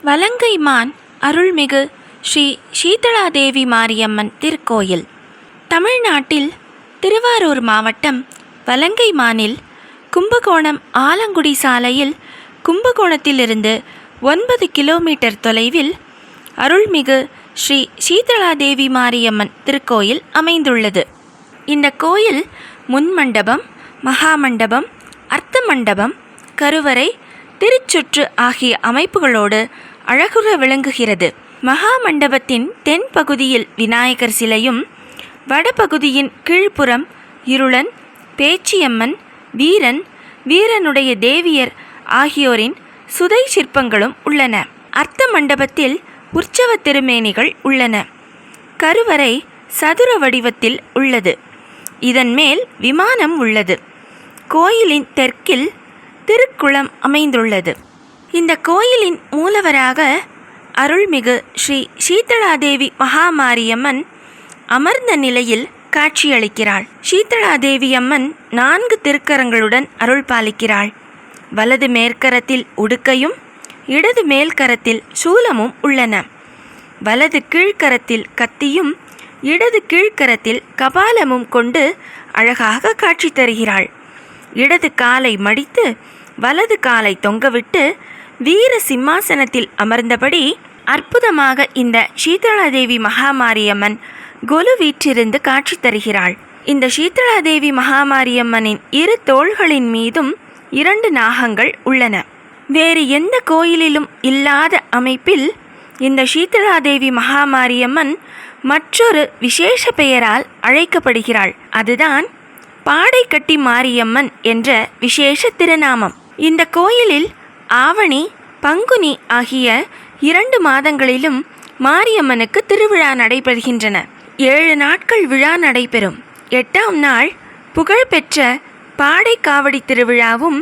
வலங்கைமான் அருள்மிகு ஸ்ரீ சீதளாதேவி மாரியம்மன் திருக்கோயில் தமிழ்நாட்டில் திருவாரூர் மாவட்டம் வலங்கைமானில் கும்பகோணம் ஆலங்குடி சாலையில் கும்பகோணத்திலிருந்து 9 கிலோமீட்டர் தொலைவில் அருள்மிகு ஸ்ரீ சீதளாதேவி மாரியம்மன் திருக்கோயில் அமைந்துள்ளது. இந்த கோயில் முன்மண்டபம், மகாமண்டபம், அர்த்த மண்டபம், கருவறை, திருச்சுற்று ஆகிய அமைப்புகளோடு அழகுற விளங்குகிறது. மகாமண்டபத்தின் தென்பகுதியில் விநாயகர் சிலையும், வடபகுதியின் கீழ்ப்புறம் இருளன், பேச்சியம்மன், வீரன், வீரனுடைய தேவியர் ஆகியோரின் சுதை சிற்பங்களும் உள்ளன. அர்த்த மண்டபத்தில் உற்சவ திருமேனிகள் உள்ளன. கருவறை சதுர வடிவத்தில் உள்ளது. இதன் மேல் விமானம் உள்ளது. கோயிலின் தெற்கில் திருக்குளம் அமைந்துள்ளது. இந்த கோயிலின் மூலவராக அருள்மிகு ஸ்ரீ சீதளாதேவி மகாமாரியம்மன் அமர்ந்த நிலையில் காட்சியளிக்கிறாள். சீதளாதேவி அம்மன் 4 திருக்கரங்களுடன் அருள் பாலிக்கிறாள். வலது மேற்கரத்தில் உடுக்கையும், இடது மேல்கரத்தில் சூலமும் உள்ளன. வலது கீழ்கரத்தில் கத்தியும், இடது கீழ்கரத்தில் கபாலமும் கொண்டு அழகாக காட்சி தருகிறாள். இடது காலை மடித்து வலது காலை தொங்கவிட்டு வீர சிம்மாசனத்தில் அமர்ந்தபடி அற்புதமாக இந்த சீதளாதேவி மகாமாரியம்மன் கொலு வீற்றிருந்து காட்சி தருகிறாள். இந்த சீதளாதேவி மகாமாரியம்மனின் 2 தோள்களின் மீதும் 2 நாகங்கள் உள்ளன. வேறு எந்த கோயிலிலும் இல்லாத அமைப்பில் இந்த சீதளாதேவி மகாமாரியம்மன் மற்றொரு விசேஷ பெயரால் அழைக்கப்படுகிறாள். அதுதான் பாடைக்கட்டி மாரியம்மன் என்ற விசேஷ திருநாமம். இந்த கோயிலில் ஆவணி, பங்குனி ஆகிய 2 மாதங்களிலும் மாரியம்மனுக்கு திருவிழா நடைபெறுகின்றன. 7 நாட்கள் விழா நடைபெறும். 8ஆம் நாள் புகழ்பெற்ற பாடை காவடி திருவிழாவும்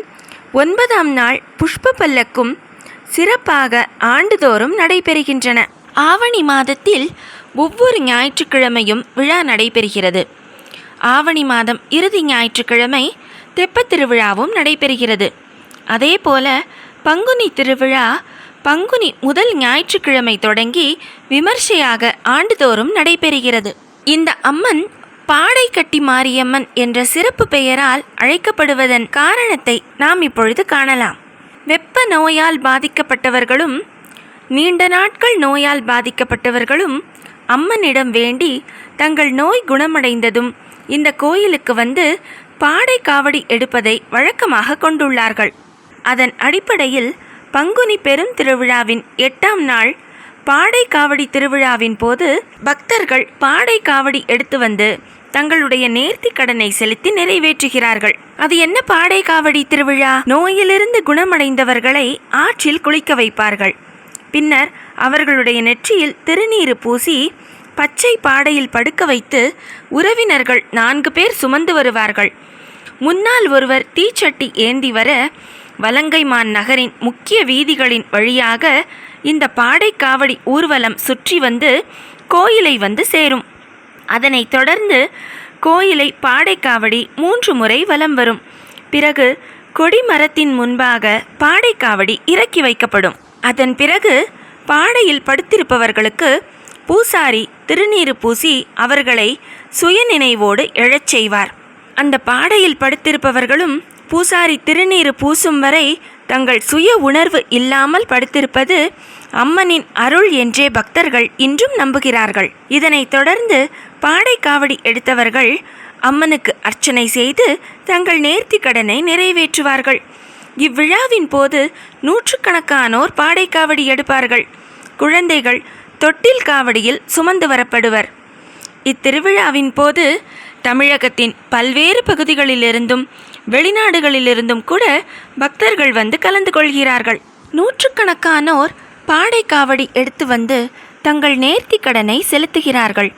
9ஆம் நாள் புஷ்ப பல்லக்கும் சிறப்பாக ஆண்டுதோறும் நடைபெறுகின்றன. ஆவணி மாதத்தில் ஒவ்வொரு ஞாயிற்றுக்கிழமையும் விழா நடைபெறுகிறது. ஆவணி மாதம் இறுதி ஞாயிற்றுக்கிழமை தெப்பத் திருவிழாவும் நடைபெறுகிறது. அதேபோல பங்குனி திருவிழா பங்குனி முதல் ஞாயிற்றுக்கிழமை தொடங்கி விமர்சையாக ஆண்டுதோறும் நடைபெறுகிறது. இந்த அம்மன் பாடைக்கட்டி மாரியம்மன் என்ற சிறப்பு பெயரால் அழைக்கப்படுவதன் காரணத்தை நாம் இப்பொழுது காணலாம். வெப்ப நோயால் பாதிக்கப்பட்டவர்களும், நீண்ட நாட்கள் நோயால் பாதிக்கப்பட்டவர்களும் அம்மனிடம் வேண்டி தங்கள் நோய் குணமடைந்ததும் இந்த கோயிலுக்கு வந்து பாடை காவடி எடுப்பதை வழக்கமாக கொண்டுள்ளார்கள். அதன் அடிப்படையில் பங்குனி பெரும் திருவிழாவின் 8ஆம் நாள் பாடை காவடி திருவிழாவின் போது பக்தர்கள் பாடை காவடி எடுத்து வந்து தங்களுடைய நேர்த்தி கடனை செலுத்தி நிறைவேற்றுகிறார்கள். அது என்ன பாடை காவடி திருவிழா? நோயிலிருந்து குணமடைந்தவர்களை ஆற்றில் குளிக்க வைப்பார்கள். பின்னர் அவர்களுடைய நெற்றியில் திருநீறு பூசி பச்சை பாடையில் படுக்க வைத்து உறவினர்கள் 4 பேர் சுமந்து வருவார்கள். முன்னால் ஒருவர் தீச்சட்டி ஏந்தி வர வலங்கைமான் நகரின் முக்கிய வீதிகளின் வழியாக இந்த பாடை காவடி ஊர்வலம் சுற்றி வந்து கோயிலை வந்து சேரும். அதனைத் தொடர்ந்து கோயிலை பாடை காவடி 3 முறை வலம் வரும். பிறகு கொடிமரத்தின் முன்பாக பாடை காவடி இறக்கி வைக்கப்படும். அதன் பிறகு பாடையில் படுத்திருப்பவர்களுக்கு பூசாரி திருநீறு பூசி அவர்களை சுயநினைவோடு எழச் செய்வார். அந்த பாடையில் படுத்திருப்பவர்களும் பூசாரி திருநீறு பூசும் வரை தங்கள் சுய உணர்வு இல்லாமல் படுத்திருப்பது அம்மனின் அருள் என்றே பக்தர்கள் இன்றும் நம்புகிறார்கள். இதனைத் தொடர்ந்து பாடை காவடி எடுத்தவர்கள் அம்மனுக்கு அர்ச்சனை செய்து தங்கள் நேர்த்தி கடனை நிறைவேற்றுவார்கள். இவ்விழாவின் போது 100கணக்கானோர் பாடை காவடி எடுப்பார்கள். குழந்தைகள் தொட்டில் காவடியில் சுமந்து வரப்படுவர். இத்திருவிழாவின் போது தமிழகத்தின் பல்வேறு பகுதிகளிலிருந்தும் வெளிநாடுகளிலிருந்தும் கூட பக்தர்கள் வந்து கலந்து கொள்கிறார்கள். 100கணக்கானோர் பாடை காவடி எடுத்து வந்து தங்கள் நேர்த்தி கடனை செலுத்துகிறார்கள்.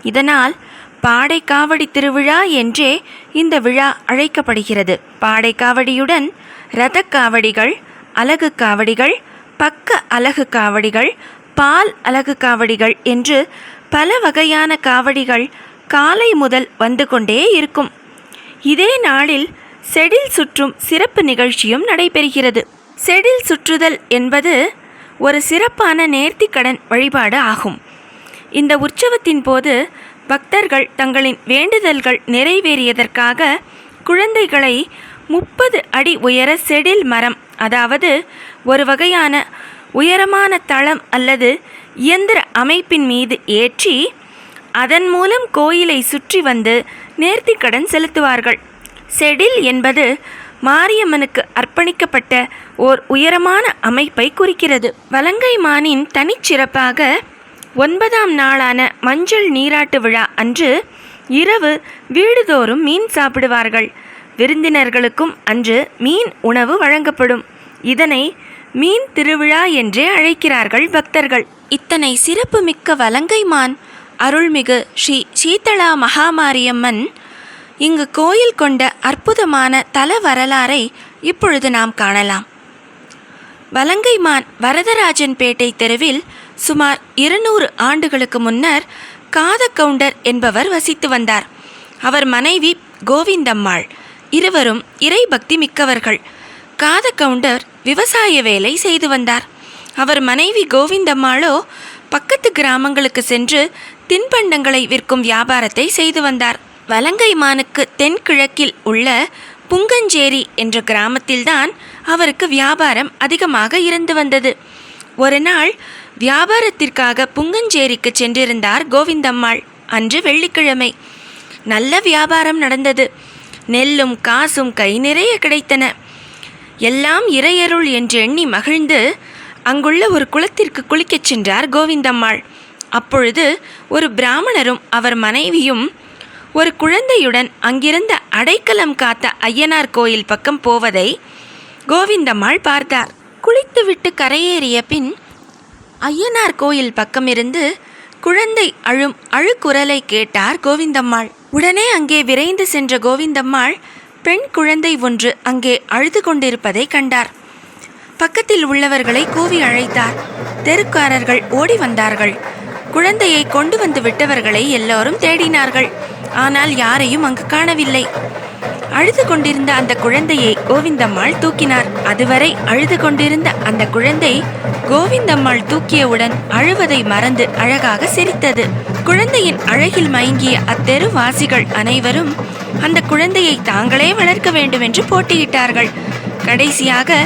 இதனால் பாடை காவடி திருவிழா என்றே இந்த விழா அழைக்கப்படுகிறது. பாடை காவடியுடன் இரத காவடிகள், அலகு காவடிகள், பக்க அலகு காவடிகள், பால் அலகு காவடிகள் என்று பல வகையான காவடிகள் காலை முதல் வந்து கொண்டே இருக்கும். இதே நாளில் செடில் சுற்றும் சிறப்பு நிகழ்ச்சியும் நடைபெறுகிறது. செடில் சுற்றுதல் என்பது ஒரு சிறப்பான நேர்த்திக்கடன் வழிபாடு ஆகும். இந்த உற்சவத்தின் போது பக்தர்கள் தங்களின் வேண்டுதல்கள் நிறைவேறியதற்காக குழந்தைகளை 30 அடி உயர செடில் மரம், அதாவது ஒரு வகையான உயரமான தளம் அல்லது இயந்திர அமைப்பின் மீது ஏற்றி அதன் மூலம் கோயிலை சுற்றி வந்து நேர்த்திக்கடன் செலுத்துவார்கள். செடில் என்பது மாரியம்மனுக்கு அர்ப்பணிக்கப்பட்ட ஓர் உயரமான அமைப்பை குறிக்கிறது. வலங்கை மானின் தனிச்சிறப்பாக 9ஆம் நாளான மஞ்சள் நீராட்டு விழா அன்று இரவு வீடுதோறும் மீன் சாப்பிடுவார்கள். விருந்தினர்களுக்கும் அன்று மீன் உணவு வழங்கப்படும். இதனை மீன் திருவிழா என்றே அழைக்கிறார்கள் பக்தர்கள். இத்தனை சிறப்புமிக்க வலங்கைமான் அருள்மிகு ஸ்ரீ சீதளா மகாமாரியம்மன் இங்கு கோயில் கொண்ட அற்புதமான தல வரலாறை இப்பொழுது நாம் காணலாம். வலங்கைமான் வரதராஜன் பேட்டை தெருவில் சுமார் 200 ஆண்டுகளுக்கு முன்னர் காதகவுண்டர் என்பவர் வசித்து வந்தார். அவர் மனைவி கோவிந்தம்மாள். இருவரும் இறைபக்தி மிக்கவர்கள். காதகவுண்டர் விவசாய வேலை செய்து வந்தார். அவர் மனைவி கோவிந்தம்மாளோ பக்கத்து கிராமங்களுக்கு சென்று தின்பண்டங்களை விற்கும் வியாபாரத்தை செய்து வந்தார். வலங்கைமானுக்கு தென்கிழக்கில் உள்ள புங்கஞ்சேரி என்ற கிராமத்தில்தான் அவருக்கு வியாபாரம் அதிகமாக இருந்து வந்தது. ஒரு நாள் வியாபாரத்திற்காக புங்கஞ்சேரிக்கு சென்றிருந்தார் கோவிந்தம்மாள். அன்று வெள்ளிக்கிழமை. நல்ல வியாபாரம் நடந்தது. நெல்லும் காசும் கை நிறைய கிடைத்தன. எல்லாம் இறையருள் என்று எண்ணி மகிழ்ந்து அங்குள்ள ஒரு குளத்திற்கு குளிக்கச் சென்றார் கோவிந்தம்மாள். அப்பொழுது ஒரு பிராமணரும் அவர் மனைவியும் ஒரு குழந்தையுடன் அங்கிருந்த அடைக்கலம் காத்த ஐயனார் கோயில் பக்கம் போவதை கோவிந்தம்மாள் பார்த்தார். குளித்துவிட்டு கரையேறிய பின் ஐயனார் கோயில் பக்கமிருந்து குழந்தை அழும் அழுக்குரலை கேட்டார் கோவிந்தம்மாள். உடனே அங்கே விரைந்து சென்ற கோவிந்தம்மாள் பெண் குழந்தை ஒன்று அங்கே அழுது கொண்டிருப்பதை கண்டார். பக்கத்தில் உள்ளவர்களை கூவி அழைத்தார். தெருக்காரர்கள் ஓடி வந்தார்கள். குழந்தையை கொண்டு வந்து விட்டவர்களை எல்லோரும் தேடினார்கள். ஆனால் யாரையும் அங்கு காணவில்லை. அழுது கொண்டிருந்த அந்த குழந்தையை கோவிந்தம்மாள் தூக்கினார். அதுவரை அழுது கொண்டிருந்த அந்த குழந்தை கோவிந்தம்மாள் தூக்கியவுடன் அழுவதை மறந்து அழகாக சிரித்தது. குழந்தையின் அழகில் மயங்கிய அத்தெருவாசிகள் அனைவரும் அந்த குழந்தையை தாங்களே வளர்க்க வேண்டும் என்று போட்டியிட்டார்கள். கடைசியாக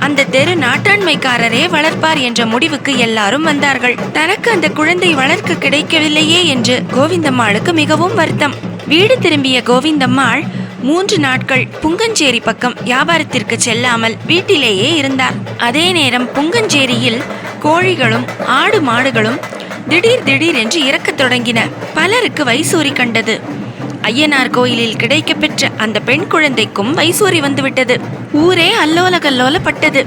அந்த தெரு நாட்டாண்மைக்காரரே வளர்ப்பார் என்ற முடிவுக்கு எல்லாரும் வந்தார்கள். தனக்கு அந்த குழந்தை வளர்க்க கிடைக்கவில்லையே என்று கோவிந்தம்மாளுக்கு மிகவும் வருத்தம். வீடு திரும்பிய கோவிந்தம்மாள் 3 நாட்கள் புங்கஞ்சேரி பக்கம் வியாபாரத்திற்கு செல்லாமல் வீட்டிலேயே இருந்தார். அதே நேரம் புங்கஞ்சேரியில் கோழிகளும் ஆடு மாடுகளும் திடீர் என்று இறக்கத் தொடங்கின. பலருக்கு வைசூரி கண்டது. ஐயனார் கோயிலில் கிடைக்கப்பெற்ற அந்த பெண் குழந்தைக்கும் வைசூரி வந்துவிட்டது. ஊரே அல்லோல கல்லோலப்பட்டது.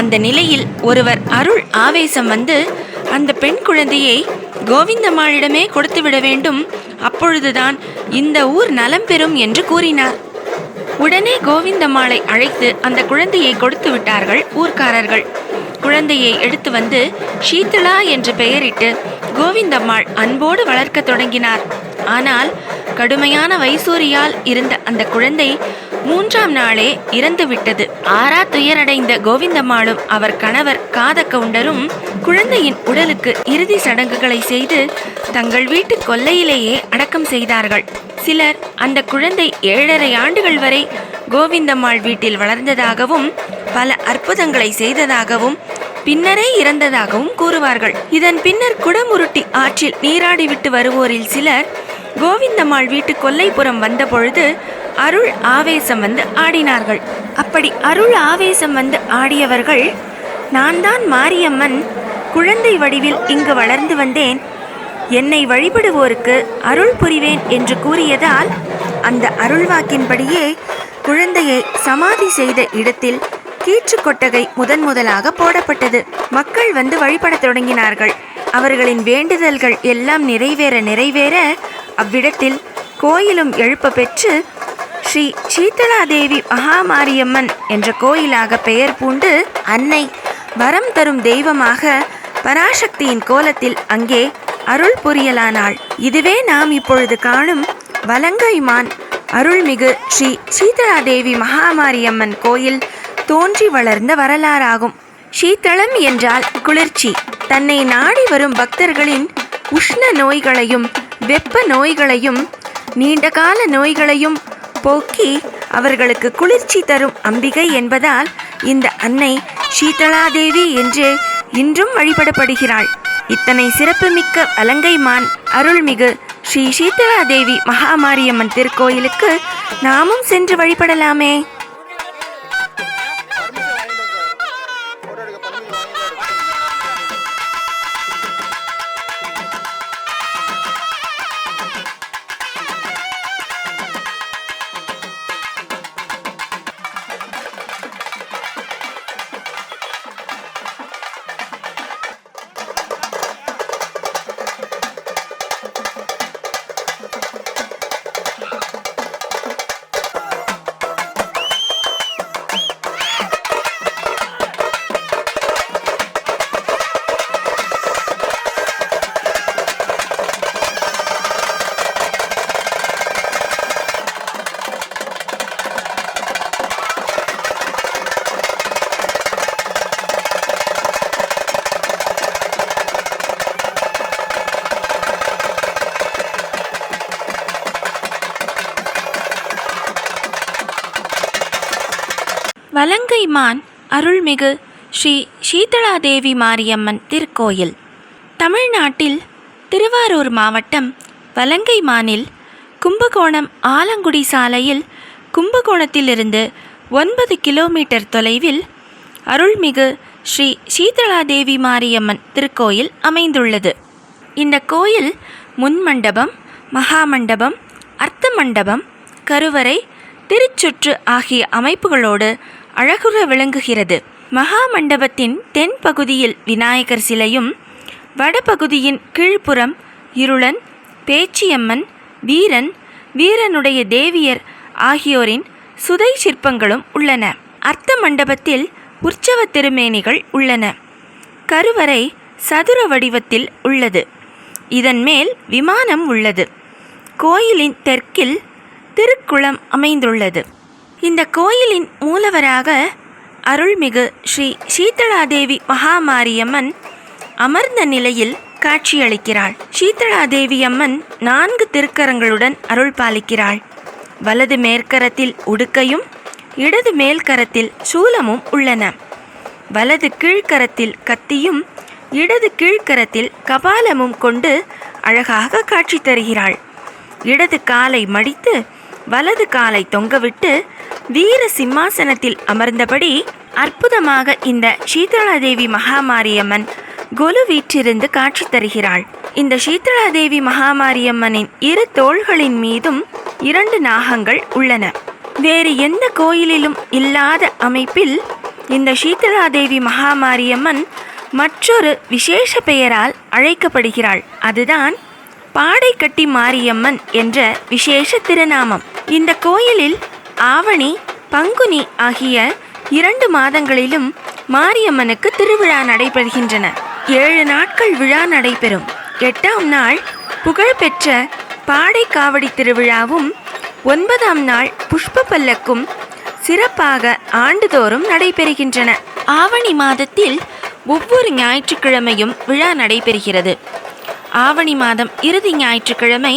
அந்த நிலையில் ஒருவர் அருள் ஆவேசம் வந்து அந்த பெண் குழந்தையை கோவிந்தம்மாளிடமே கொடுத்துவிட வேண்டும், அப்பொழுதுதான் இந்த ஊர் நலம் பெறும் என்று கூறினார். உடனே கோவிந்தம்மாளை அழைத்து அந்த குழந்தையை கொடுத்து விட்டார்கள் ஊர்க்காரர்கள். குழந்தையை எடுத்து வந்து சீதளா என்று பெயரிட்டு கோவிந்தம்மாள் அன்போடு வளர்க்க தொடங்கினார். ஆனால் கடுமையான வைசூரியால் இருந்த அந்த குழந்தை 3ஆம் நாளே இறந்துவிட்டது. ஆறா துயரடைந்த கோவிந்தம்மாளும் அவர் கணவர் காதகவுண்டரும் குழந்தையின் உடலுக்கு இறுதி சடங்குகளை செய்து தங்கள் வீட்டு கொல்லையிலேயே அடக்கம் செய்தார்கள். சிலர் அந்த குழந்தை 7.5 ஆண்டுகள் வரை கோவிந்தம்மாள் வீட்டில் வளர்ந்ததாகவும் பல அற்புதங்களை செய்ததாகவும் பின்னரே இறந்ததாகவும் கூறுவார்கள். இதன் பின்னர் குடமுருட்டி ஆற்றில் நீராடிவிட்டு வருவோரில் சிலர் கோவிந்தம்மாள் வீட்டு கொல்லைப்புறம் வந்த பொழுது அருள் ஆவேசம் வந்து ஆடினார்கள். அப்படி அருள் ஆவேசம் வந்து ஆடியவர்கள், நான் தான் மாரியம்மன், குழந்தை வடிவில் இங்கு வளர்ந்து வந்தேன், என்னை வழிபடுவோருக்கு அருள் புரிவேன் என்று கூறியதால் அந்த அருள்வாக்கின்படியே குழந்தையை சமாதி செய்த இடத்தில் கீற்று கொட்டகை முதலாக போடப்பட்டது. மக்கள் வந்து வழிபடத் தொடங்கினார்கள். அவர்களின் வேண்டுதல்கள் எல்லாம் நிறைவேற அவ்விடத்தில் கோயிலும் எழுப்ப பெற்று ஸ்ரீ சீதளாதேவி மகாமாரியம்மன் என்ற கோயிலாக பெயர் பூண்டு அன்னை வரம் தரும் தெய்வமாக பராசக்தியின் கோலத்தில் அங்கே அருள் புரியலானாள். இதுவே நாம் இப்பொழுது காணும் வலங்கைமான் அருள்மிகு ஸ்ரீ சீதளாதேவி மகாமாரியம்மன் கோயில் தோன்றி வளர்ந்த வரலாறாகும். சீதளம் என்றால் குளிர்ச்சி. தன்னை நாடி வரும் பக்தர்களின் உஷ்ண நோய்களையும் வெப்ப நோய்களையும் நீண்டகால நோய்களையும் போக்கி அவர்களுக்கு குளிர்ச்சி தரும் அம்பிகை என்பதால் இந்த அன்னை சீதளாதேவி என்று இன்றும் வழிபடப்படுகிறாள். இத்தனை சிறப்புமிக்க வலங்கைமான் அருள்மிகு ஸ்ரீ சீதளாதேவி மகாமாரியம்மன் திருக்கோயிலுக்கு நாமும் சென்று வழிபடலாமே. வலங்கைமான் அருள்மிகு ஸ்ரீ சீதளாதேவி மாரியம்மன் திருக்கோயில் தமிழ்நாட்டில் திருவாரூர் மாவட்டம் வலங்கைமானில் கும்பகோணம் ஆலங்குடி சாலையில் கும்பகோணத்திலிருந்து 9 கிலோமீட்டர் தொலைவில் அருள்மிகு ஸ்ரீ சீதளாதேவி மாரியம்மன் திருக்கோயில் அமைந்துள்ளது. இந்த கோயில் முன்மண்டபம், மகாமண்டபம், அர்த்த மண்டபம், கருவறை, திருச்சுற்று ஆகிய அமைப்புகளோடு அழகுற விளங்குகிறது. மகாமண்டபத்தின் தென் பகுதியில் விநாயகர் சிலையும், வடபகுதியின் கீழ்ப்புறம் இருளன், பேச்சியம்மன், வீரன், வீரனுடைய தேவியர் ஆகியோரின் சுதை சிற்பங்களும் உள்ளன. அர்த்த மண்டபத்தில் உற்சவ திருமேனிகள் உள்ளன. கருவறை சதுர வடிவத்தில் உள்ளது. இதன் மேல் விமானம் உள்ளது. கோயிலின் தெற்கில் திருக்குளம் அமைந்துள்ளது. இந்த கோயிலின் மூலவராக அருள்மிகு ஸ்ரீ சீதளாதேவி மகாமாரியம்மன் அமர்ந்த நிலையில் காட்சியளிக்கிறாள். சீதளாதேவி அம்மன் 4 திருக்கரங்களுடன் அருள் பாலிக்கிறாள். வலது மேற்கரத்தில் உடுக்கையும் இடது மேல்கரத்தில் சூலமும் உள்ளன. வலது கீழ்கரத்தில் கத்தியும் இடது கீழ்கரத்தில் கபாலமும் கொண்டு அழகாக காட்சி தருகிறாள். இடது காலை மடித்து வலது காலை தொங்கவிட்டு வீர சிம்மாசனத்தில் அமர்ந்தபடி அற்புதமாக இந்த சீதளாதேவி மகாமாரியம்மன் கொலு வீற்றிருந்து காட்சி தருகிறாள். இந்த சீதளாதேவி மகாமாரியம்மனின் 2 தோள்களின் மீதும் 2 நாகங்கள் உள்ளன. வேறு எந்த கோயிலிலும் இல்லாத அமைப்பில் இந்த சீதளாதேவி மகாமாரியம்மன் மற்றொரு விசேஷ பெயரால் அழைக்கப்படுகிறாள். அதுதான் பாடைக்கட்டி மாரியம்மன் என்ற விசேஷ திருநாமம். இந்த கோயிலில் ஆவணி, பங்குனி ஆகிய 2 மாதங்களிலும் மாரியம்மனுக்கு திருவிழா நடைபெறுகின்றன. 7 நாட்கள் விழா நடைபெறும். 8ஆம் நாள் புகழ்பெற்ற பாடை காவடி திருவிழாவும் 9ஆம் நாள் புஷ்ப பல்லக்கும் சிறப்பாக ஆண்டுதோறும் நடைபெறுகின்றன. ஆவணி மாதத்தில் ஒவ்வொரு ஞாயிற்றுக்கிழமையும் விழா நடைபெறுகிறது. ஆவணி மாதம் இறுதி ஞாயிற்றுக்கிழமை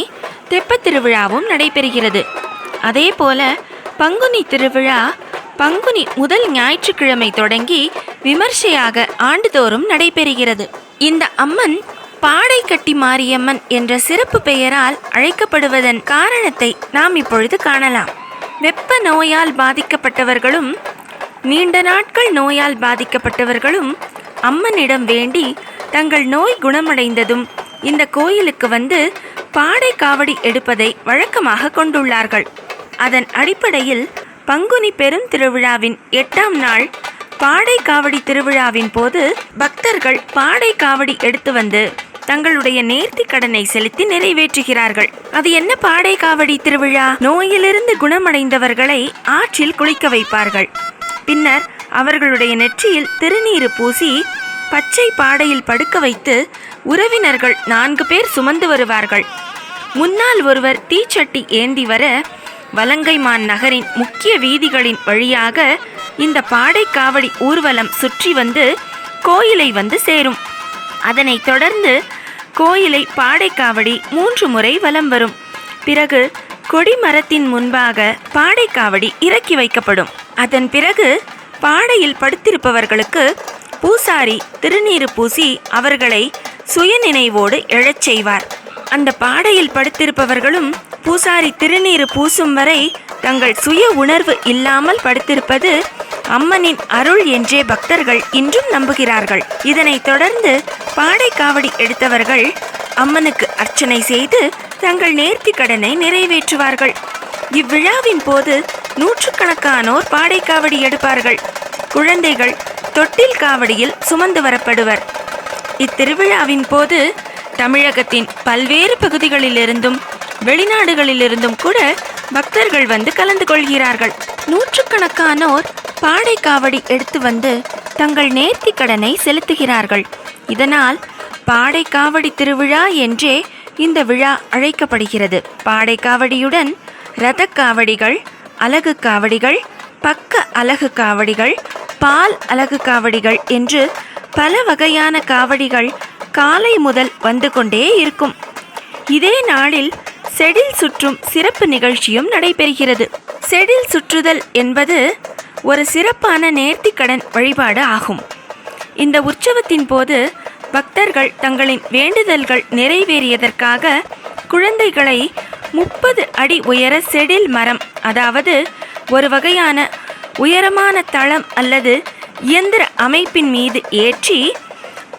தெப்பத் திருவிழாவும் நடைபெறுகிறது. அதேபோல பங்குனி திருவிழா பங்குனி முதல் ஞாயிற்றுக்கிழமை தொடங்கி விமர்சையாக ஆண்டுதோறும் நடைபெறுகிறது. இந்த அம்மன் பாடைக்கட்டி மாரியம்மன் என்ற சிறப்பு பெயரால் அழைக்கப்படுவதன் காரணத்தை நாம் இப்பொழுது காணலாம். வெப்ப நோயால் பாதிக்கப்பட்டவர்களும் நீண்ட நாட்கள் நோயால் பாதிக்கப்பட்டவர்களும் அம்மனிடம் வேண்டி தங்கள் நோய் குணமடைந்ததும் இந்த கோயிலுக்கு வந்து பாடை காவடி எடுப்பதை வழக்கமாக கொண்டுள்ளார்கள். அதன் அடிப்படையில் பங்குனி பெரும் திருவிழாவின் 8ஆம் நாள் பாடை காவடி திருவிழாவின் போது பக்தர்கள் பாடை காவடி எடுத்து வந்து தங்களுடைய நேர்த்தி கடனை செலுத்தி நிறைவேற்றுகிறார்கள். அது என்ன பாடை காவடி திருவிழா? நோயிலிருந்து குணமடைந்தவர்களை ஆற்றில் குளிக்க வைப்பார்கள். பின்னர் அவர்களுடைய நெற்றியில் திருநீறு பூசி பச்சை பாடையில் படுக்க வைத்து உறவினர்கள் 4 பேர் சுமந்து வருவார்கள். முன்னால் ஒருவர் தீச்சட்டி ஏந்தி வர வலங்கைமான் நகரின் முக்கிய வீதிகளின் வழியாக இந்த பாடை காவடி ஊர்வலம் சுற்றி வந்து கோயிலை வந்து சேரும். அதனைத் தொடர்ந்து கோயிலை பாடை காவடி 3 முறை வலம் வரும். பிறகு கொடிமரத்தின் முன்பாக பாடை காவடி இறக்கி வைக்கப்படும். அதன் பிறகு பாடையில் படுத்திருப்பவர்களுக்கு பூசாரி திருநீறு பூசி அவர்களை சுயநினைவோடு எழச் செய்வார். அந்த பாடையில் படுத்திருப்பவர்களும் பூசாரி திருநீறு பூசும் வரை தங்கள் சுய உணர்வு இல்லாமல் படுத்திருப்பது அம்மனின் அருள் என்றே பக்தர்கள் இன்றும் நம்புகிறார்கள். இதனைத் தொடர்ந்து பாடை காவடி எடுத்தவர்கள் அம்மனுக்கு அர்ச்சனை செய்து தங்கள் நேர்த்தி கடனை நிறைவேற்றுவார்கள். இவ்விழாவின் போது நூற்றுக்கணக்கானோர் பாடை காவடி எடுப்பார்கள். குழந்தைகள் தொட்டில் காவடியில் சுமந்து வரப்படுவர். இத்திருவிழாவின் போது தமிழகத்தின் பல்வேறு பகுதிகளிலிருந்தும் வெளிநாடுகளிலிருந்தும் கூட பக்தர்கள் வந்து கலந்து கொள்கிறார்கள். நூற்றுக்கணக்கானோர் பாடை காவடி எடுத்து வந்து தங்கள் நேர்த்தி கடனை செலுத்துகிறார்கள். இதனால் பாடை காவடி திருவிழா என்றே இந்த விழா அழைக்கப்படுகிறது. பாடை காவடியுடன் இரத காவடிகள், அலகு காவடிகள், பக்க அலகு காவடிகள், பால் அலகு காவடிகள் என்று பல வகையான காவடிகள் காலை முதல் வந்து கொண்டே இருக்கும். இதே நாளில் செடில் சுற்றும் சிறப்பு நிகழ்ச்சியும் நடைபெறுகிறது. செடில் சுற்றுதல் என்பது ஒரு சிறப்பான நேர்த்திக்கடன் வழிபாடு ஆகும். இந்த உற்சவத்தின் போது பக்தர்கள் தங்களின் வேண்டுதல்கள் நிறைவேறியதற்காக குழந்தைகளை 30 அடி உயர செடில் மரம், அதாவது ஒரு வகையான உயரமான தளம் அல்லது இயந்திர அமைப்பின் மீது ஏற்றி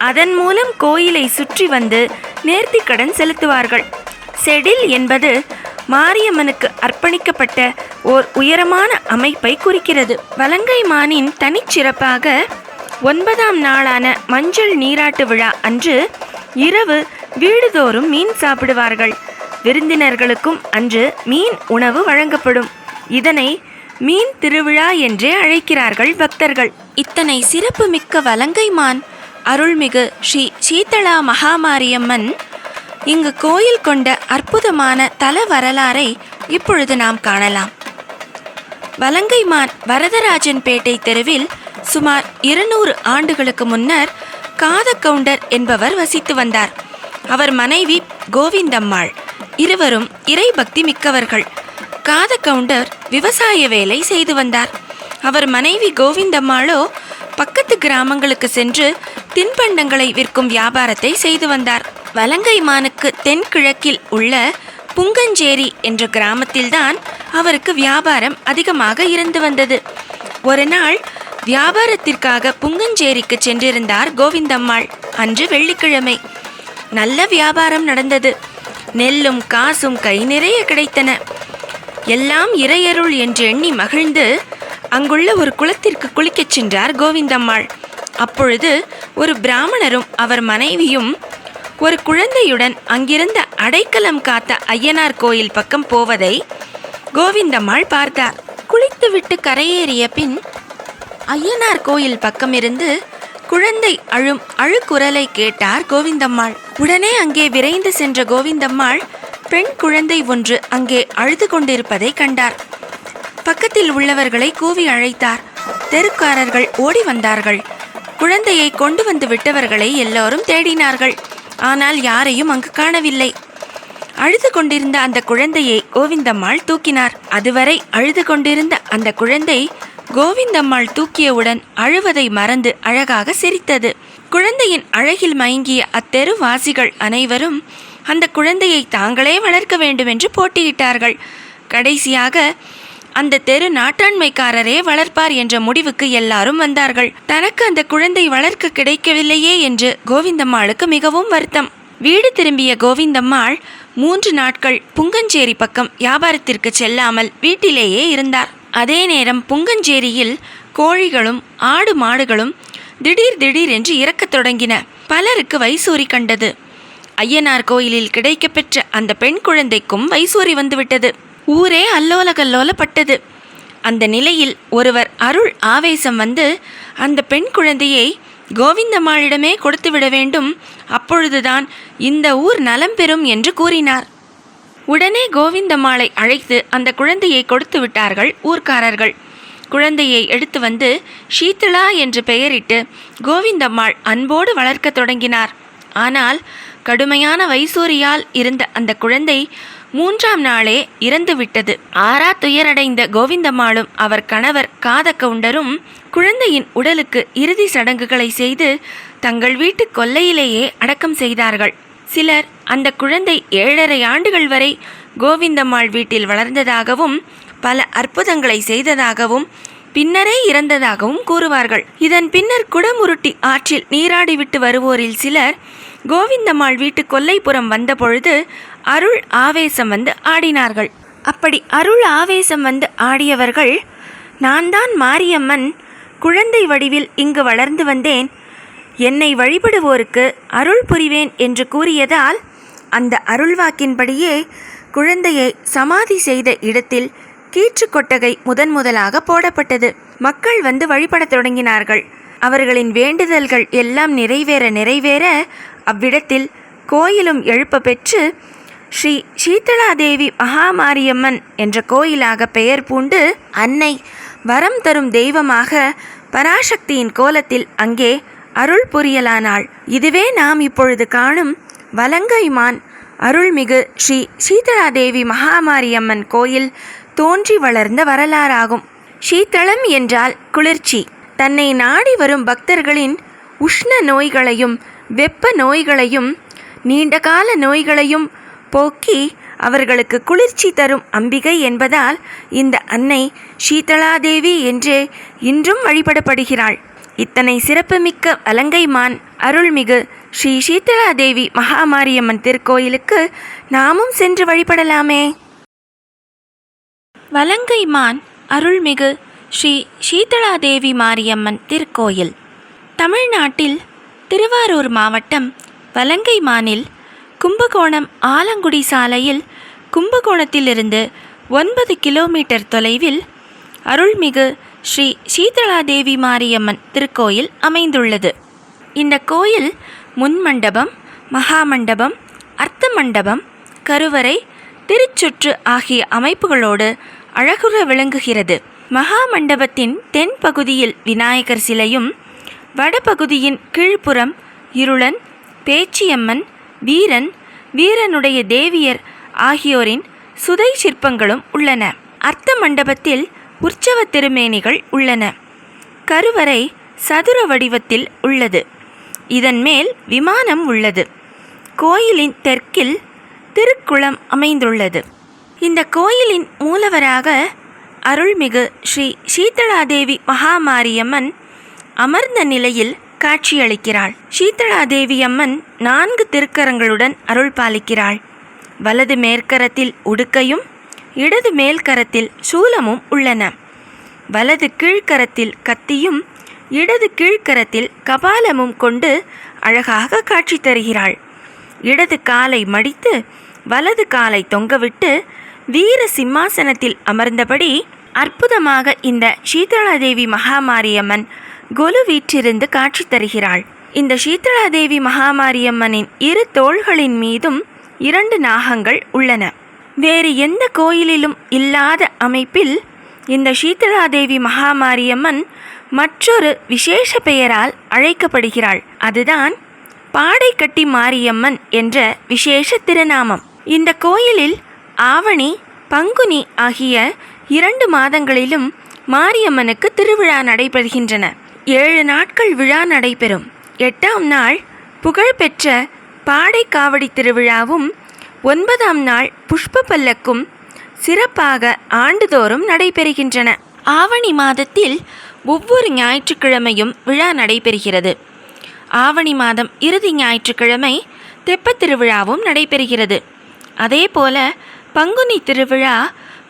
அதன் மூலம் கோயிலை சுற்றி வந்து நேர்த்திக்கடன் செலுத்துவார்கள். செடில் என்பது மாரியம்மனுக்கு அர்ப்பணிக்கப்பட்ட ஓர் உயரமான அமைப்பை குறிக்கிறது. வலங்கைமானின் தனிச்சிறப்பாக 9ஆம் நாளான மஞ்சள் நீராட்டு விழா அன்று இரவு வீடுதோறும் மீன் சாப்பிடுவார்கள். விருந்தினர்களுக்கும் அன்று மீன் உணவு வழங்கப்படும். இதனை மீன் திருவிழா என்றே அழைக்கிறார்கள் பக்தர்கள். இத்தனை சிறப்பு மிக்க வலங்கைமான் அருள்மிகு ஸ்ரீ சீதளா மகாமாரியம்மன் இங்கு கோயில் கொண்ட அற்புதமான தல வரலாறை இப்பொழுது நாம் காணலாம். வலங்கைமான் வரதராஜன் பேட்டை தெருவில் சுமார் 200 ஆண்டுகளுக்கு முன்னர் காதகவுண்டர் என்பவர் வசித்து வந்தார். அவர் மனைவி கோவிந்தம்மாள். இருவரும் இறைபக்தி மிக்கவர்கள். காதகவுண்டர் விவசாய வேலை செய்து வந்தார். அவர் மனைவி கோவிந்தம்மாளோ பக்கத்து கிராமங்களுக்கு சென்று தின்பண்டங்களை விற்கும் வியாபாரத்தை செய்து வந்தார். வலங்கைமானுக்கு தென்கிழக்கில் உள்ள புங்கஞ்சேரி என்ற கிராமத்தில்தான் அவருக்கு வியாபாரம் அதிகமாக இருந்து வந்தது. ஒரு நாள் வியாபாரத்திற்காக புங்கஞ்சேரிக்கு சென்றிருந்தார் கோவிந்தம்மாள். அன்று வெள்ளிக்கிழமை. நல்ல வியாபாரம் நடந்தது. நெல்லும் காசும் கை நிறைய கிடைத்தன. எல்லாம் இறையருள் என்று எண்ணி மகிழ்ந்து அங்குள்ள ஒரு குளத்திற்கு குளிக்கச் சென்றார் கோவிந்தம்மாள். அப்பொழுது ஒரு பிராமணரும் அவர் மனைவியும் ஒரு குழந்தையுடன் அங்கிருந்த அடைக்கலம் காத்த ஐயனார் கோயில் பக்கம் போவதை கோவிந்தம்மாள் பார்த்தார். குளித்துவிட்டு கரையேறிய பின் ஐயனார் கோயில் பக்கமிருந்து குழந்தை அழும் அழுக்குரலை கேட்டார் கோவிந்தம்மாள். உடனே அங்கே விரைந்து சென்ற கோவிந்தம்மாள் பெண் குழந்தை ஒன்று அங்கே அழுது கொண்டிருப்பதை கண்டார். பக்கத்தில் உள்ளவர்களை கூவி அழைத்தார். தெருக்காரர்கள் ஓடி வந்தார்கள். குழந்தையை கொண்டு வந்து விட்டவர்களை எல்லோரும் தேடினார்கள். ஆனால் யாரையும் அங்கு காணவில்லை. அழுது கொண்டிருந்த அந்த குழந்தையை கோவிந்தம்மாள் தூக்கினார். அதுவரை அழுது கொண்டிருந்த அந்த குழந்தை கோவிந்தம்மாள் தூக்கியவுடன் அழுவதை மறந்து அழகாக சிரித்தது. குழந்தையின் அழகில் மயங்கிய அத்தெருவாசிகள் அனைவரும் அந்த குழந்தையை தாங்களே வளர்க்க வேண்டும் என்று போட்டியிட்டார்கள். கடைசியாக அந்த தெரு நாட்டாண்மைக்காரரே வளர்ப்பார் என்ற முடிவுக்கு எல்லாரும் வந்தார்கள். தனக்கு அந்த குழந்தை வளர்க்க கிடைக்கவில்லையே என்று கோவிந்தம்மாளுக்கு மிகவும் வருத்தம். வீடு திரும்பிய கோவிந்தம்மாள் 3 நாட்கள் புங்கஞ்சேரி பக்கம் வியாபாரத்திற்கு செல்லாமல் வீட்டிலேயே இருந்தார். அதே நேரம் புங்கஞ்சேரியில் கோழிகளும் ஆடு மாடுகளும் திடீர் என்று இறக்கத் தொடங்கின. பலருக்கு வைசூரி கண்டது. ஐயனார் கோயிலில் கிடைக்கப்பெற்ற அந்த பெண் குழந்தைக்கும் வைசூரி வந்துவிட்டது. ஊரே அல்லோலகல்லோலப்பட்டது. அந்த நிலையில் ஒருவர் அருள் ஆவேசம் வந்து அந்த பெண் குழந்தையை கோவிந்தம்மாளிடமே கொடுத்துவிட வேண்டும், அப்பொழுதுதான் இந்த ஊர் நலம் பெறும் என்று கூறினார். உடனே கோவிந்தம்மாளை அழைத்து அந்த குழந்தையை கொடுத்து விட்டார்கள் ஊர்க்காரர்கள். குழந்தையை எடுத்து வந்து ஷீதளா என்று பெயரிட்டு கோவிந்தம்மாள் அன்போடு வளர்க்க தொடங்கினார். ஆனால் கடுமையான வைசூரியால் இருந்த அந்த குழந்தை 3ஆம் நாளே இறந்துவிட்டது. ஆறா துயரடைந்த கோவிந்தம்மாளும் அவர் கணவர் காதக்கவுண்டரும் குழந்தையின் உடலுக்கு இறுதி சடங்குகளை செய்து தங்கள் வீட்டு கொல்லையிலேயே அடக்கம் செய்தார்கள். சிலர் அந்த குழந்தை 7½ ஆண்டுகள் வரை கோவிந்தம்மாள் வீட்டில் வளர்ந்ததாகவும் பல அற்புதங்களை செய்ததாகவும் பின்னரே இறந்ததாகவும் கூறுவார்கள். இதன் பின்னர் குடமுருட்டி ஆற்றில் நீராடிவிட்டு வருவோரில் சிலர் கோவிந்தம்மாள் வீட்டு கொல்லைப்புறம் வந்தபொழுது அருள் ஆவேசம் வந்து ஆடினார்கள். அப்படி அருள் ஆவேசம் வந்து ஆடியவர்கள், நான் தான் மாரியம்மன், குழந்தை வடிவில் இங்கு வளர்ந்து வந்தேன், என்னை வழிபடுவோருக்கு அருள் புரிவேன் என்று கூறியதால் அந்த அருள்வாக்கின்படியே குழந்தையை சமாதி செய்த இடத்தில் கீற்று கொட்டகை முதலாக போடப்பட்டது. மக்கள் வந்து வழிபடத் தொடங்கினார்கள். அவர்களின் வேண்டுதல்கள் எல்லாம் நிறைவேற அவ்விடத்தில் கோயிலும் எழுப்ப பெற்று ஸ்ரீ சீதளாதேவி மகாமாரியம்மன் என்ற கோயிலாக பெயர் பூண்டு அன்னை வரம் தரும் தெய்வமாக பராசக்தியின் கோலத்தில் அங்கே அருள் புரியலானாள். இதுவே நாம் இப்பொழுது காணும் வலங்கைமான் அருள்மிகு ஸ்ரீ சீதளாதேவி மகாமாரியம்மன் கோயில் தோன்றி வளர்ந்த வரலாறாகும். சீதளம் என்றால் குளிர்ச்சி. தன்னை நாடி வரும் பக்தர்களின் உஷ்ண நோய்களையும் வெப்ப நோய்களையும் நீண்டகால நோய்களையும் போக்கி அவர்களுக்கு குளிர்ச்சி தரும் அம்பிகை என்பதால் இந்த அன்னை சீதளாதேவி என்றே இன்றும் வழிபடப்படுகிறாள். இத்தனை சிறப்புமிக்க வலங்கைமான் அருள்மிகு ஸ்ரீ சீதளாதேவி மகாமாரியம்மன் திருக்கோயிலுக்கு நாமும் சென்று வழிபடலாமே. வலங்கைமான் அருள்மிகு ஸ்ரீ சீதளாதேவி மாரியம்மன் திருக்கோயில் தமிழ்நாட்டில் திருவாரூர் மாவட்டம் வலங்கைமானில் கும்பகோணம் ஆலங்குடி சாலையில் கும்பகோணத்திலிருந்து 9 கிலோமீட்டர் தொலைவில் அருள்மிகு ஸ்ரீ சீதளாதேவி மாரியம்மன் திருக்கோயில் அமைந்துள்ளது. இந்த கோயில் முன்மண்டபம், மகாமண்டபம், அர்த்த மண்டபம், கருவறை, திருச்சுற்று ஆகிய அமைப்புகளோடு அழகுற விளங்குகிறது. மகாமண்டபத்தின் தென் பகுதியில் விநாயகர் சிலையும், வடபகுதியின் கீழ்ப்புறம் இருளன், பேச்சியம்மன், வீரன், வீரனுடைய தேவியர் ஆகியோரின் சுதை சிற்பங்களும் உள்ளன. அர்த்த மண்டபத்தில் உற்சவ திருமேனிகள் உள்ளன. கருவறை சதுர வடிவத்தில் உள்ளது. இதன் மேல் விமானம் உள்ளது. கோயிலின் தெற்கில் திருக்குளம் அமைந்துள்ளது. இந்த கோயிலின் மூலவராக அருள்மிகு ஸ்ரீ சீதளாதேவி மகாமாரியம்மன் அமர்ந்த நிலையில் காட்சியளிக்கிறாள். சீதளாதேவி அம்மன் 4 திருக்கரங்களுடன் அருள் பாலிக்கிறாள். வலது மேற்கரத்தில் உடுக்கையும் இடது மேல்கரத்தில் சூலமும் உள்ளன. வலது கீழ்கரத்தில் கத்தியும் இடது கீழ்கரத்தில் கபாலமும் கொண்டு அழகாக காட்சி தருகிறாள். இடது காலை மடித்து வலது காலை தொங்கவிட்டு வீர சிம்மாசனத்தில் அமர்ந்தபடி அற்புதமாக இந்த சீதளாதேவி மகாமாரியம்மன் கொலு வீற்றிருந்து காட்சி தருகிறாள். இந்த சீதளாதேவி மகாமாரியம்மனின் 2 தோள்களின் மீதும் 2 நாகங்கள் உள்ளன. வேறு எந்த கோயிலிலும் இல்லாத அமைப்பில் இந்த சீதளாதேவி மகாமாரியம்மன் மற்றொரு விசேஷ பெயரால் அழைக்கப்படுகிறாள். அதுதான் பாடைக்கட்டி மாரியம்மன் என்ற விசேஷ திருநாமம். இந்த கோயிலில் ஆவணி, பங்குனி ஆகிய 2 மாதங்களிலும் மாரியம்மனுக்கு திருவிழா நடைபெறுகின்றன. 7 நாட்கள் விழா நடைபெறும். 8ஆம் நாள் புகழ்பெற்ற பாடை காவடி திருவிழாவும் 9ஆம் நாள் புஷ்ப பல்லக்கும் சிறப்பாக ஆண்டுதோறும் நடைபெறுகின்றன. ஆவணி மாதத்தில் ஒவ்வொரு ஞாயிற்றுக்கிழமையும் விழா நடைபெறுகிறது. ஆவணி மாதம் இறுதி ஞாயிற்றுக்கிழமை தெப்பத் திருவிழாவும் நடைபெறுகிறது. அதேபோல பங்குனி திருவிழா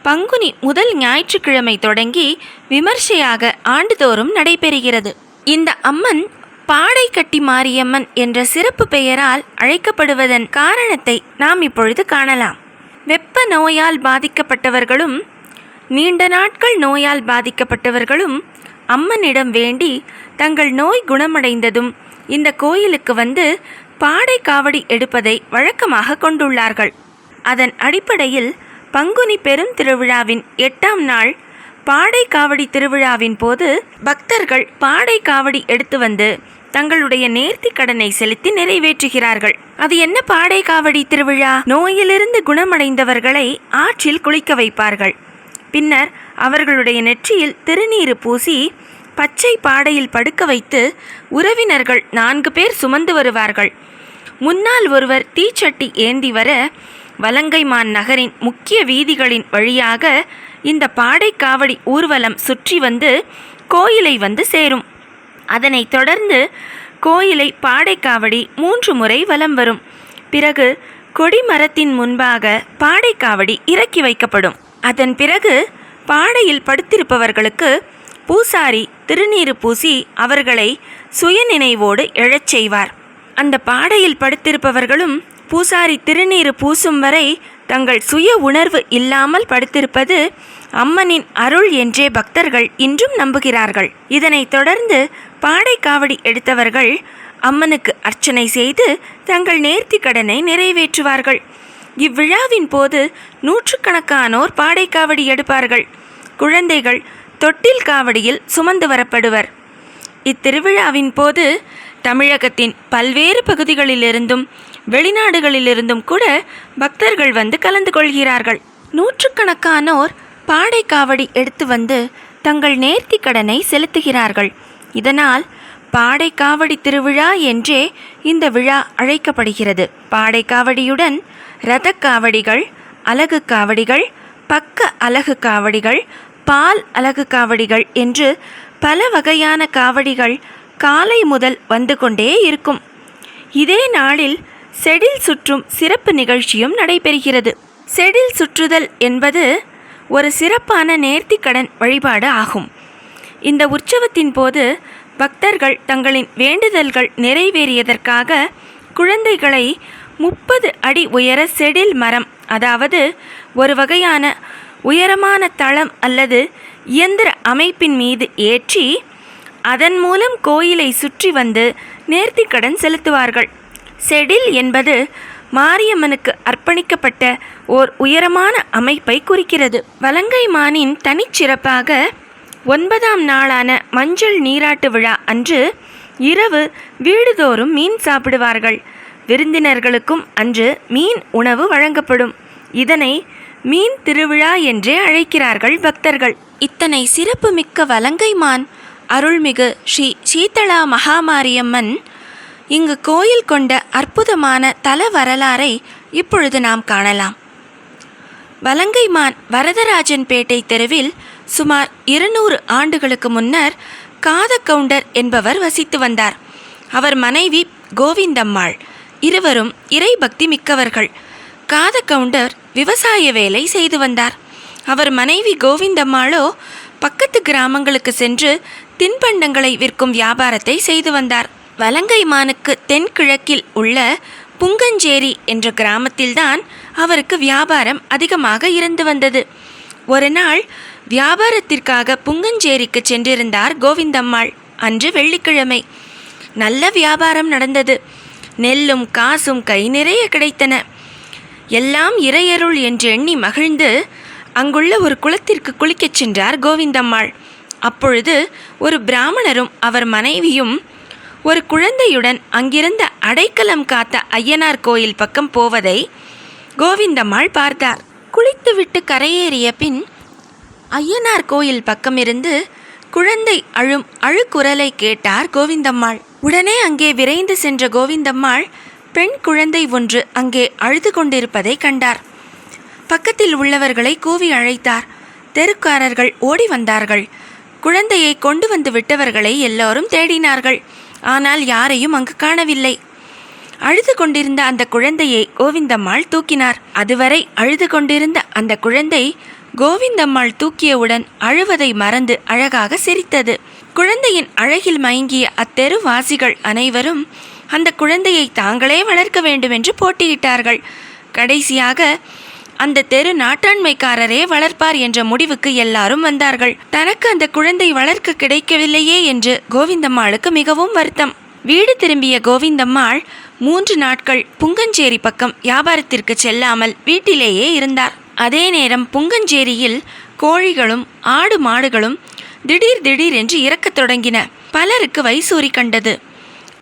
பங்குனி முதல் ஞாயிற்றுக்கிழமை தொடங்கி விமர்சையாக ஆண்டுதோறும் நடைபெறுகிறது. இந்த அம்மன் பாடைக்கட்டி மாரியம்மன் என்ற சிறப்பு பெயரால் அழைக்கப்படுவதன் காரணத்தை நாம் இப்பொழுது காணலாம். வெப்ப நோயால் பாதிக்கப்பட்டவர்களும் நீண்ட நாட்கள் நோயால் பாதிக்கப்பட்டவர்களும் அம்மனிடம் வேண்டி தங்கள் நோய் குணமடைந்ததும் இந்த கோயிலுக்கு வந்து பாடை காவடி எடுப்பதை வழக்கமாக கொண்டுள்ளார்கள். அதன் அடிப்படையில் பங்குனி பெரும் திருவிழாவின் 8ஆம் நாள் பாடை காவடி திருவிழாவின் போது பக்தர்கள் பாடை காவடி எடுத்து வந்து தங்களுடைய நேர்த்தி கடனை செலுத்தி நிறைவேற்றுகிறார்கள். அது என்ன பாடை காவடி திருவிழா? நோயிலிருந்து குணமடைந்தவர்களை ஆற்றில் குளிக்க வைப்பார்கள். பின்னர் அவர்களுடைய நெற்றியில் திருநீறு பூசி பச்சை பாடையில் படுக்க வைத்து உறவினர்கள் 4 பேர் சுமந்து வருவார்கள். முன்னால் ஒருவர் தீச்சட்டி ஏந்தி வர வலங்கைமான் நகரின் முக்கிய வீதிகளின் வழியாக இந்த பாடை காவடி ஊர்வலம் சுற்றி வந்து கோயிலை வந்து சேரும். அதனைத் தொடர்ந்து கோயிலை பாடை காவடி 3 முறை வலம் வரும். பிறகு கொடிமரத்தின் முன்பாக பாடை காவடி இறக்கி வைக்கப்படும். அதன் பிறகு பாடையில் படுத்திருப்பவர்களுக்கு பூசாரி திருநீறு பூசி அவர்களை சுயநினைவோடு எழச் செய்வார். அந்த பாடையில் படுத்திருப்பவர்களும் பூசாரி திருநீறு பூசும் வரை தங்கள் சுய உணர்வு இல்லாமல் படுத்திருப்பது அம்மனின் அருள் என்றே பக்தர்கள் இன்றும் நம்புகிறார்கள். இதனைத் தொடர்ந்து பாடை காவடி எடுத்தவர்கள் அம்மனுக்கு அர்ச்சனை செய்து தங்கள் நேர்த்தி கடனை நிறைவேற்றுவார்கள். இவ்விழாவின் போது 100கணக்கானோர் பாடை காவடி எடுப்பார்கள். குழந்தைகள் தொட்டில் காவடியில் சுமந்து வரப்படுவர். இத்திருவிழாவின் போது தமிழகத்தின் பல்வேறு பகுதிகளிலிருந்தும் வெளிநாடுகளிலிருந்தும் கூட பக்தர்கள் வந்து கலந்து கொள்கிறார்கள். 100கணக்கானோர் பாடை காவடி எடுத்து வந்து தங்கள் நேர்த்தி கடனை செலுத்துகிறார்கள். இதனால் பாடை காவடி திருவிழா என்றே இந்த விழா அழைக்கப்படுகிறது. பாடை காவடியுடன் இரத காவடிகள், அலகு காவடிகள், பக்க அலகு காவடிகள், பால் அலகு காவடிகள் என்று பல வகையான காவடிகள் காலை முதல் வந்து கொண்டே இருக்கும். இதே நாளில் செடில் சுற்றும் சிறப்பு நிகழ்ச்சியும் நடைபெறுகிறது. செடில் சுற்றுதல் என்பது ஒரு சிறப்பான நேர்த்தி கடன் வழிபாடு ஆகும். இந்த உற்சவத்தின் போது பக்தர்கள் தங்களின் வேண்டுதல்கள் நிறைவேறியதற்காக குழந்தைகளை 30 அடி உயர செடில் மரம், அதாவது ஒரு வகையான உயரமான தளம் அல்லது இயந்திர அமைப்பின் மீது ஏற்றி அதன் மூலம் கோயிலை சுற்றி வந்து நேர்த்திக்கடன் செலுத்துவார்கள். செடில் என்பது மாரியம்மனுக்கு அர்ப்பணிக்கப்பட்ட ஓர் உயரமான அமைப்பை குறிக்கிறது. வலங்கைமானின் தனிச்சிறப்பாக 9ஆம் நாளான மஞ்சள் நீராட்டு விழா அன்று இரவு வீடுதோறும் மீன் சாப்பிடுவார்கள். விருந்தினர்களுக்கும் அன்று மீன் உணவு வழங்கப்படும். இதனை மீன் திருவிழா என்றே அழைக்கிறார்கள் பக்தர்கள். இத்தனை சிறப்புமிக்க வலங்கைமான் அருள்மிகு ஸ்ரீ சீதளா மகாமாரியம்மன் இங்கு கோயில் கொண்ட அற்புதமான தல வரலாறை இப்பொழுது நாம் காணலாம். வலங்கைமான் வரதராஜன் பேட்டை தெருவில் சுமார் 200 ஆண்டுகளுக்கு முன்னர் காதகவுண்டர் என்பவர் வசித்து வந்தார். அவர் மனைவி கோவிந்தம்மாள். இருவரும் இறைபக்தி மிக்கவர்கள். காதகவுண்டர் விவசாய வேலை செய்து வந்தார். அவர் மனைவி கோவிந்தம்மாளோ பக்கத்து கிராமங்களுக்கு சென்று தின்பண்டங்களை விற்கும் வியாபாரத்தை செய்து வந்தார். வலங்கைமானுக்கு தென்கிழக்கில் உள்ள புங்கஞ்சேரி என்ற கிராமத்தில்தான் அவருக்கு வியாபாரம் அதிகமாக இருந்து வந்தது. ஒரு நாள் வியாபாரத்திற்காக புங்கஞ்சேரிக்கு சென்றிருந்தார் கோவிந்தம்மாள். அன்று வெள்ளிக்கிழமை. நல்ல வியாபாரம் நடந்தது. நெல்லும் காசும் கை நிறைய கிடைத்தன. எல்லாம் இறையருள் என்று எண்ணி மகிழ்ந்து அங்குள்ள ஒரு குளத்திற்கு குளிக்கச் சென்றார் கோவிந்தம்மாள். அப்பொழுது ஒரு பிராமணரும் அவர் மனைவியும் ஒரு குழந்தையுடன் அங்கிருந்த அடைக்கலம் காத்த ஐயனார் கோயில் பக்கம் போவதை கோவிந்தம்மாள் பார்த்தார். குளித்துவிட்டு கரையேறிய பின் ஐயனார் கோயில் பக்கமிருந்து குழந்தை அழும் அழுக்குரலை கேட்டார் கோவிந்தம்மாள். உடனே அங்கே விரைந்து சென்ற கோவிந்தம்மாள் பெண் குழந்தை ஒன்று அங்கே அழுது கொண்டிருப்பதை கண்டார். பக்கத்தில் உள்ளவர்களை கூவி அழைத்தார். தெருக்காரர்கள் ஓடி வந்தார்கள். குழந்தையை கொண்டு வந்து விட்டவர்களை எல்லோரும் தேடினார்கள். ஆனால் யாரையும் அங்கு காணவில்லை. அழுது கொண்டிருந்த அந்த குழந்தையை கோவிந்தம்மாள் தூக்கினார். அதுவரை அழுது கொண்டிருந்த அந்த குழந்தை கோவிந்தம்மாள் தூக்கியவுடன் அழுவதை மறந்து அழகாக சிரித்தது. குழந்தையின் அழகில் மயங்கிய அத்தெரு வாசிகள் அனைவரும் அந்த குழந்தையை தாங்களே வளர்க்க வேண்டும் என்று போட்டியிட்டார்கள். கடைசியாக அந்த தெரு நாட்டாண்மைக்காரரே வளர்ப்பார் என்ற முடிவுக்கு எல்லாரும் வந்தார்கள். தனக்கு அந்த குழந்தை வளர்க்க கிடைக்கவில்லையே என்று கோவிந்தம்மாளுக்கு மிகவும் வருத்தம். வீடு திரும்பிய கோவிந்தம்மாள் 3 நாட்கள் புங்கஞ்சேரி பக்கம் வியாபாரத்திற்கு செல்லாமல் வீட்டிலேயே இருந்தார். அதே நேரம் புங்கஞ்சேரியில் கோழிகளும் ஆடு மாடுகளும் திடீர் திடீர் என்று இறக்கத் தொடங்கின. பலருக்கு வைசூரி கண்டது.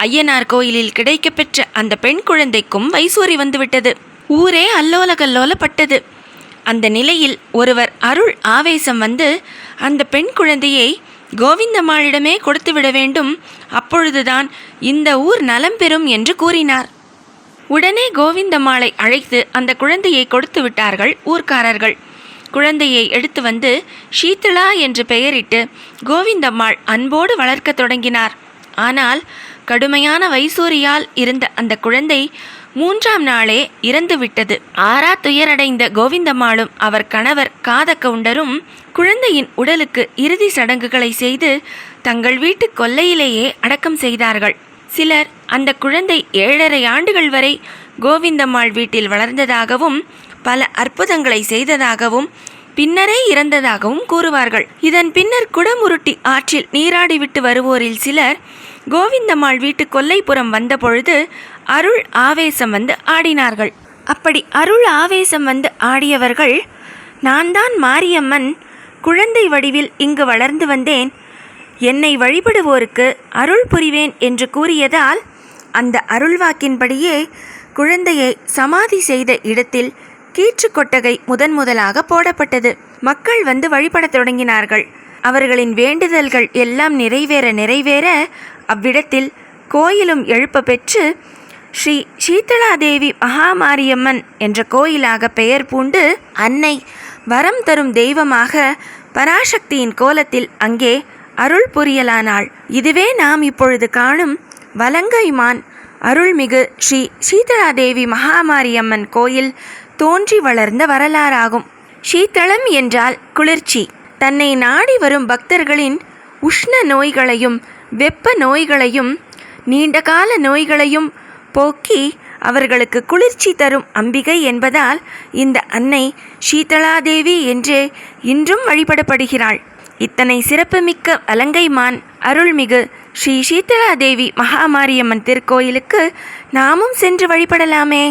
ஐயனார் கோயிலில் கிடைக்கப்பெற்ற அந்த பெண் குழந்தைக்கும் வைசூரி வந்துவிட்டது. ஊரே அல்லோல கல்லோலப்பட்டது. அந்த நிலையில் ஒருவர் அருள் ஆவேசம் வந்து அந்த பெண் குழந்தையை கோவிந்தம்மாளிடமே கொடுத்துவிட வேண்டும், அப்பொழுதுதான் இந்த ஊர் நலம் பெறும் என்று கூறினார். உடனே கோவிந்தம்மாளை அழைத்து அந்த குழந்தையை கொடுத்து விட்டார்கள் ஊர்க்காரர்கள். குழந்தையை எடுத்து வந்து ஷீத்தளா என்று பெயரிட்டு கோவிந்தம்மாள் அன்போடு வளர்க்க தொடங்கினார். ஆனால் கடுமையான வைசூரியால் இருந்த அந்த குழந்தை 3ஆம் நாளே இறந்துவிட்டது. ஆறா துயரடைந்த கோவிந்தம்மாளும் அவர் கணவர் காத கவுண்டரும் குழந்தையின் உடலுக்கு இறுதி சடங்குகளை செய்து தங்கள் வீட்டு கொல்லையிலேயே அடக்கம் செய்தார்கள். சிலர் அந்த குழந்தை 7.5 ஆண்டுகள் வரை கோவிந்தம்மாள் வீட்டில் வளர்ந்ததாகவும் பல அற்புதங்களை செய்ததாகவும் பின்னரே இறந்ததாகவும் கூறுவார்கள். இதன் பின்னர் குடமுருட்டி ஆற்றில் நீராடிவிட்டு வருவோரில் சிலர் கோவிந்தம்மாள் வீட்டு கொல்லைப்புறம் வந்தபொழுது அருள் ஆவேசம் வந்து ஆடினார்கள். அப்படி அருள் ஆவேசம் வந்து ஆடியவர்கள், நான் தான் மாரியம்மன், குழந்தை வடிவில் இங்கு வளர்ந்து வந்தேன், என்னை வழிபடுவோருக்கு அருள் புரிவேன் என்று கூறியதால் அந்த அருள்வாக்கின்படியே குழந்தையை சமாதி செய்த இடத்தில் கீற்று கொட்டகை முதலாக போடப்பட்டது. மக்கள் வந்து வழிபடத் தொடங்கினார்கள். அவர்களின் வேண்டுதல்கள் எல்லாம் நிறைவேற அவ்விடத்தில் கோயிலும் எழுப்ப பெற்று ஸ்ரீ சீதளாதேவி மகாமாரியம்மன் என்ற கோயிலாக பெயர் பூண்டு அன்னை வரம் தரும் தெய்வமாக பராசக்தியின் கோலத்தில் அங்கே அருள் புரியலானாள். இதுவே நாம் இப்பொழுது காணும் வலங்கைமான் அருள்மிகு ஸ்ரீ சீதளாதேவி மகாமாரியம்மன் கோயில் தோன்றி வளர்ந்த வரலாறாகும். சீத்தளம் என்றால் குளிர்ச்சி. தன்னை நாடி வரும் பக்தர்களின் உஷ்ண நோய்களையும் வெப்ப நோய்களையும் நீண்டகால நோய்களையும் போக்கி அவர்களுக்கு குளிர்ச்சி தரும் அம்பிகை என்பதால் இந்த அன்னை சீதளாதேவி என்றே இன்றும் வழிபடப்படுகிறாள். இத்தனை சிறப்புமிக்க வலங்கைமான் அருள்மிகு ஸ்ரீ சீதளாதேவி மகாமாரியம்மன் திருக்கோயிலுக்கு நாமும் சென்று வழிபடலாமே.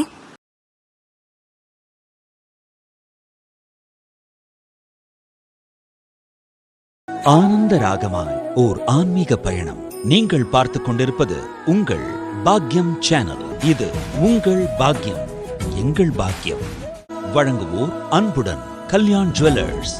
ஆனந்த ராகமாய் ஓர் ஆன்மீக பயணம். நீங்கள் பார்த்து கொண்டிருப்பது உங்கள் பாக்யம் சேனல். இது உங்கள் பாக்யம், எங்கள் பாக்கியம். வழங்குவோர் அன்புடன் கல்யாண் ஜுவல்லர்ஸ்.